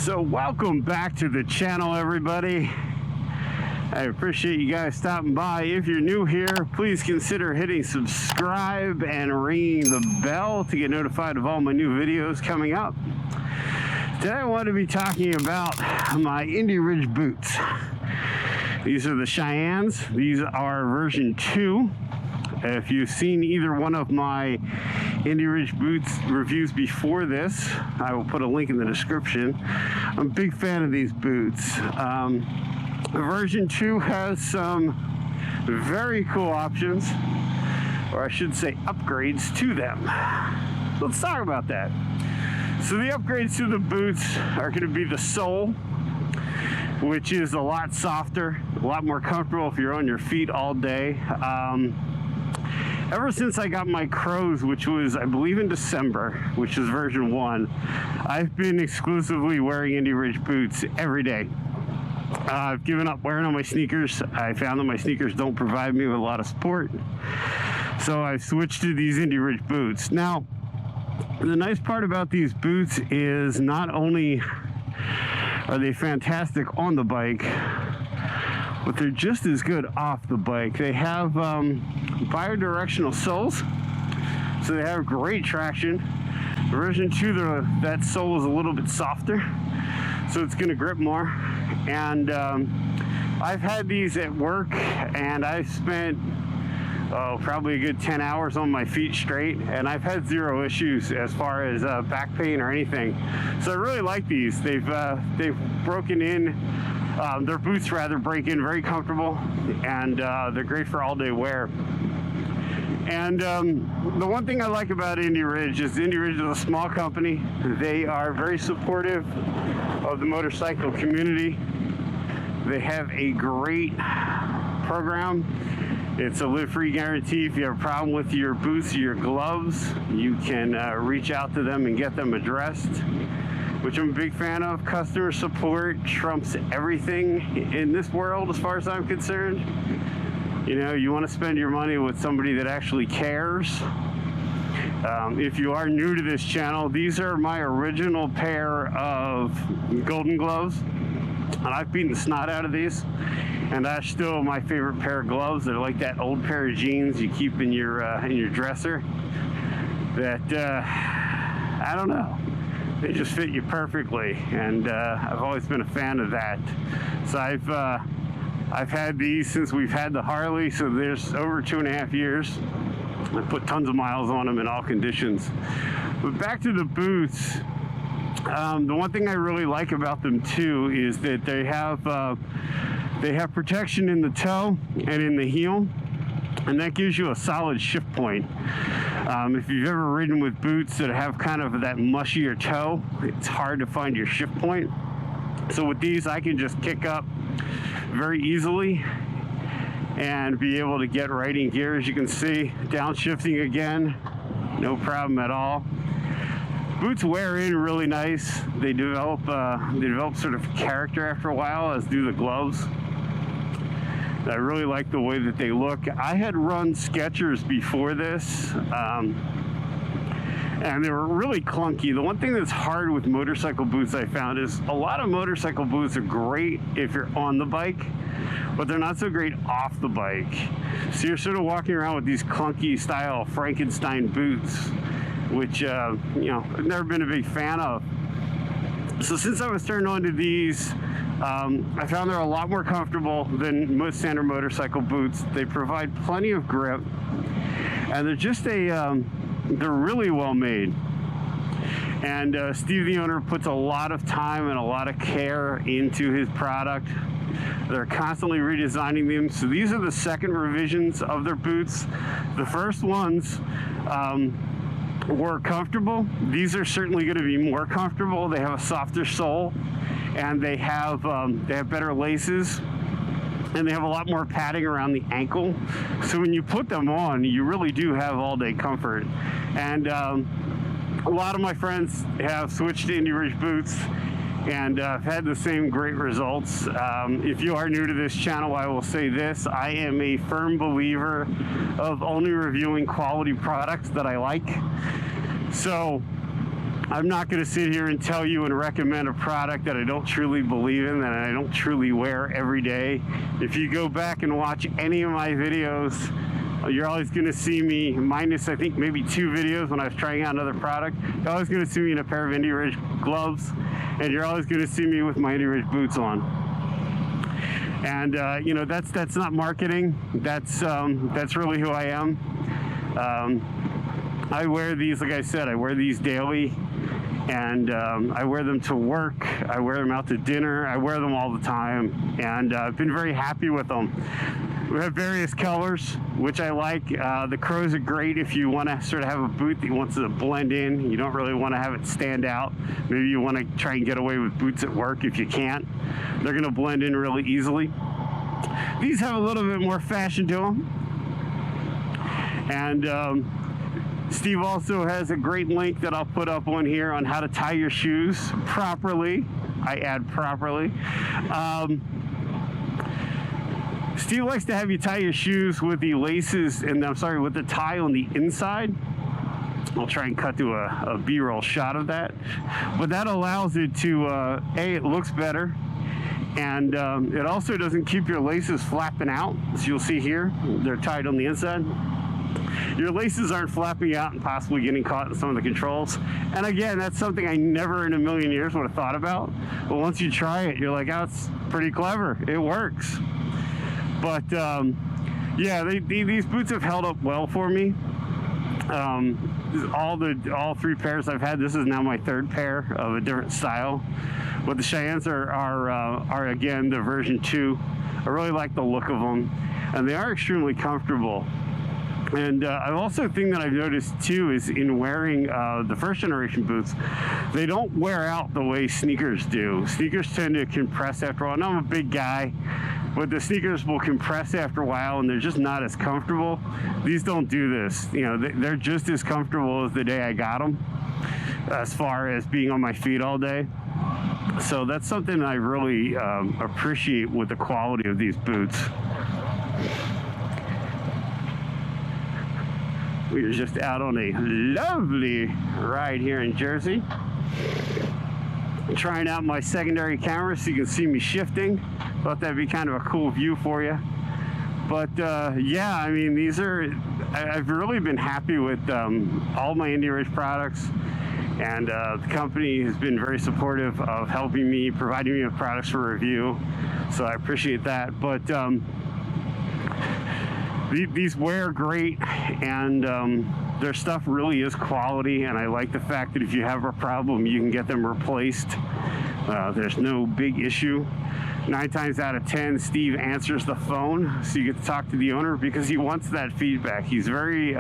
So welcome back to the channel, everybody. I appreciate you guys stopping by. If you're new here, please consider hitting subscribe and ringing the bell to get notified of all my new videos coming up. Today I want to be talking about my Indy Ridge boots. These are the Cheyennes. These are version 2. If you've seen either one of my Indy Ridge boots reviews before this, I will put a link in the description. I'm a big fan of these boots. Version 2 has some very cool options, or I should say upgrades to them. Let's talk about that. So the upgrades to the boots are going to be the sole, which is a lot softer, a lot more comfortable if you're on your feet all day. Ever since I got my Crows, which was, I believe, in December, which is version 1, I've been exclusively wearing Indy Ridge boots every day. I've given up wearing on my sneakers. I found that my sneakers don't provide me with a lot of support, so I've switched to these Indy Ridge boots. Now, the nice part about these boots is not only are they fantastic on the bike, but they're just as good off the bike. They have bi-directional soles, so they have great traction. Version 2, that sole is a little bit softer, so it's going to grip more. And I've had these at work, and I've spent probably a good 10 hours on my feet straight, and I've had zero issues as far as back pain or anything. So I really like these. They've broken in. Their boots rather break in very comfortable, and they're great for all day wear. And the one thing I like about Indy Ridge is Indy Ridge is a small company. They are very supportive of the motorcycle community. They have a great program. It's a live free guarantee. If you have a problem with your boots or your gloves, you can reach out to them and get them addressed, which I'm a big fan of. Customer support trumps everything in this world as far as I'm concerned. You know, you want to spend your money with somebody that actually cares. If you are new to this channel, these are my original pair of golden gloves, and I've beaten the snot out of these, and that's still my favorite pair of gloves. They're like that old pair of jeans you keep in your dresser that I don't know, they just fit you perfectly, and I've always been a fan of that. So I've had these since we've had the Harley, so there's over 2.5 years. I put tons of miles on them in all conditions. But back to the boots, the one thing I really like about them too is that they have protection in the toe and in the heel, and that gives you a solid shift point. If you've ever ridden with boots that have kind of that mushier toe, it's hard to find your shift point. So with these, I can just kick up very easily and be able to get right in gear. As you can see, downshifting again, no problem at all. Boots wear in really nice. They develop sort of character after a while, as do the gloves. I really like the way that they look. I had run Skechers before this, and they were really clunky. The one thing that's hard with motorcycle boots, I found, is a lot of motorcycle boots are great if you're on the bike, but they're not so great off the bike. So you're sort of walking around with these clunky style Frankenstein boots, which, you know, I've never been a big fan of. So since I was turned on to these, I found they're a lot more comfortable than most standard motorcycle boots. They provide plenty of grip, and they're just they're really well made. And Steve, the owner, puts a lot of time and a lot of care into his product. They're constantly redesigning them. So these are the second revisions of their boots. The first ones were comfortable. These are certainly going to be more comfortable. They have a softer sole, and they have better laces, and they have a lot more padding around the ankle. So when you put them on, you really do have all-day comfort. And a lot of my friends have switched to Indy Ridge boots, and I've had the same great results. If you are new to this channel, I will say this: I am a firm believer of only reviewing quality products that I like. So I'm not going to sit here and tell you and recommend a product that I don't truly believe in, that I don't truly wear every day. If you go back and watch any of my videos, you're always going to see me, minus I think maybe 2 videos when I was trying out another product, you're always going to see me in a pair of Indie Ridge gloves, and you're always going to see me with my Indie Ridge boots on. And you know, that's not marketing. That's really who I am. I wear these, like I said, I wear these daily, and I wear them to work, I wear them out to dinner, I wear them all the time, and I've been very happy with them. We have various colors, which I like. The Crows are great if you want to sort of have a boot that wants to blend in. You don't really want to have it stand out. Maybe you want to try and get away with boots at work if you can't. They're going to blend in really easily. These have a little bit more fashion to them. And Steve also has a great link that I'll put up on here on how to tie your shoes properly. I add properly. Steve likes to have you tie your shoes with the laces, and I'm sorry, with the tie on the inside. I'll try and cut to a B-roll shot of that. But that allows it to, A, it looks better, and it also doesn't keep your laces flapping out. As you'll see here, they're tied on the inside. Your laces aren't flapping out and possibly getting caught in some of the controls. And again, that's something I never in a million years would have thought about. But once you try it, you're like, oh, it's pretty clever. It works. But yeah, these boots have held up well for me. All 3 pairs I've had, this is now my 3rd pair of a different style. But the Cheyennes are again the version 2. I really like the look of them, and they are extremely comfortable. And I also think that I've noticed too is in wearing the 1st generation boots, they don't wear out the way sneakers do. Sneakers tend to compress after a while. And I'm a big guy, but the sneakers will compress after a while, and they're just not as comfortable. These don't do this. You know, they're just as comfortable as the day I got them, as far as being on my feet all day. So that's something I really appreciate with the quality of these boots. We are just out on a lovely ride here in Jersey. I'm trying out my secondary camera so you can see me shifting. Thought that'd be kind of a cool view for you. But yeah, I mean, I've really been happy with all my Indie Ridge products. And the company has been very supportive of helping me, providing me with products for review. So I appreciate that. But these wear great, and their stuff really is quality, and I like the fact that if you have a problem, you can get them replaced. There's no big issue. 9 times out of 10, Steve answers the phone, so you get to talk to the owner because he wants that feedback. He's very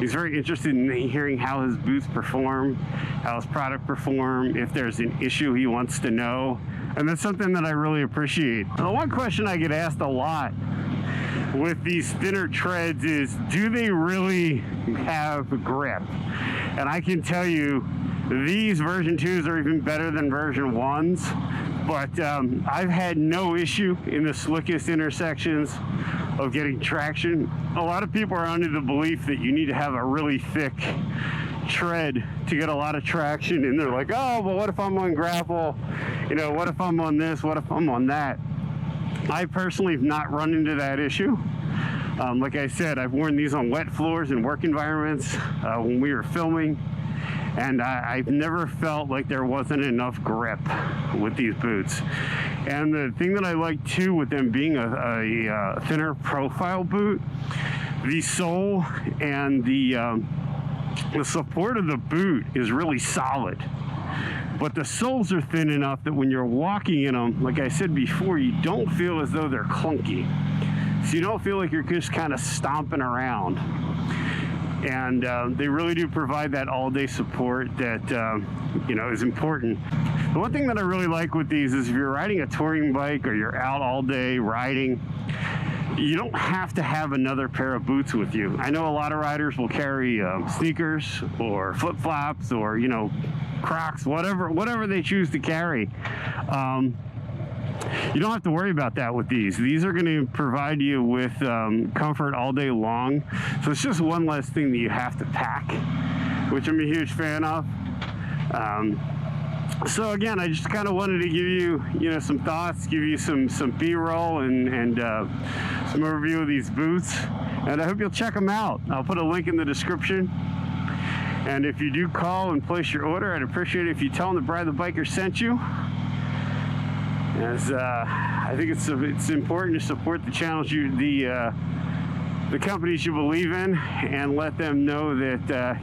interested in hearing how his boots perform, how his product perform. If there's an issue, he wants to know, and that's something that I really appreciate. The one question I get asked a lot with these thinner treads is, do they really have grip? And I can tell you, these version 2s are even better than version 1s, but I've had no issue in the slickest intersections of getting traction. A lot of people are under the belief that you need to have a really thick tread to get a lot of traction, and they're like, oh, well, what if I'm on gravel? You know, what if I'm on this? What if I'm on that? I personally have not run into that issue. Like I said, I've worn these on wet floors in work environments when we were filming, and I've never felt like there wasn't enough grip with these boots. And the thing that I like too with them being a thinner profile boot, the sole and the support of the boot is really solid. But the soles are thin enough that when you're walking in them, like I said before, you don't feel as though they're clunky. So you don't feel like you're just kind of stomping around. And they really do provide that all-day support that, you know, is important. The one thing that I really like with these is if you're riding a touring bike or you're out all day riding, you don't have to have another pair of boots with you. I know a lot of riders will carry sneakers or flip-flops or, you know, Crocs, whatever they choose to carry. You don't have to worry about that with these. These are going to provide you with comfort all day long. So it's just one less thing that you have to pack, which I'm a huge fan of. So again, I just kind of wanted to give you, some thoughts, give you some B-roll and some overview of these boots, and I hope you'll check them out. I'll put a link in the description. And if you do call and place your order, I'd appreciate it if you tell them that Bry the Biker sent you. As I think it's important to support the channels the companies you believe in, and let them know that that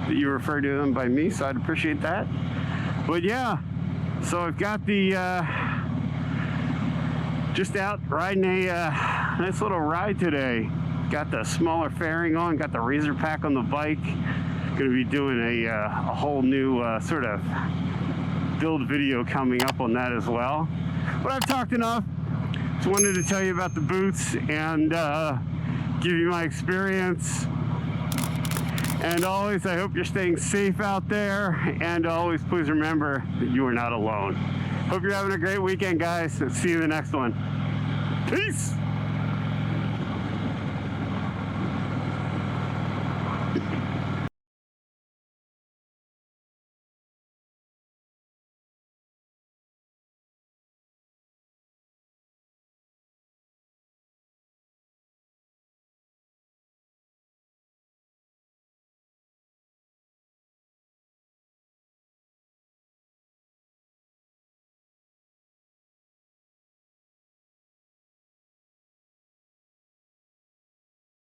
you refer to them by me. So I'd appreciate that. But yeah, so I've got the just out riding a nice little ride today. Got the smaller fairing on, got the razor pack on the bike. Going to be doing a whole new sort of build video coming up on that as well. But I've talked enough. Just wanted to tell you about the boots and give you my experience. And always, I hope you're staying safe out there. And always, please remember that you are not alone. Hope you're having a great weekend, guys. See you in the next one. Peace.